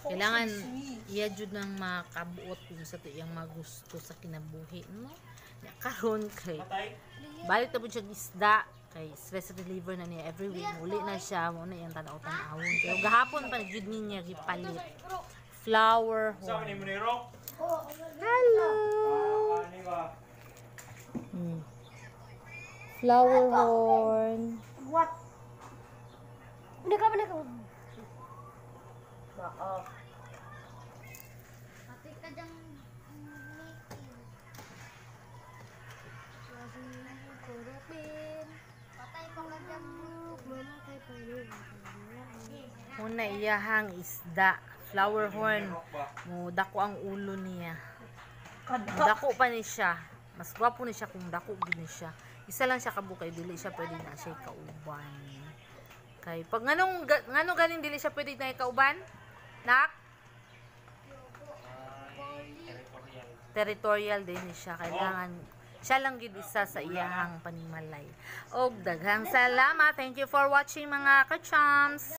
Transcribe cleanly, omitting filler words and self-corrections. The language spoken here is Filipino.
Kailangan iya jud nang makabuot kung sa tuyang magusto sa kinabuhi, no? Ya karon kay balik ta pud siya isda kay stress reliever na niya every week. Uli na siya mo na iyang tanaw-tanawon. Pero gahapon pa jud niya gipalit. Flower horn. Hello. Flower horn. What? Menika. Pati ka dyan kurupin. Patay ko ka dyan mamatay pa rin. Una iyahang isda. Flower horn. Mo dako ang ulo niya. Dako pa ni siya. Mas gwapo ni siya kung dako gid ni siya. Isa lang siya kabukay, dili siya pwede na siya kauban. Kay pag nganong ganing dili siya pwede na kauban? Nak? Territorial din ni siya. Kailangan siya lang gid isa sa iyahang panimalay. Og daghang salamat. Thank you for watching mga ka-chums.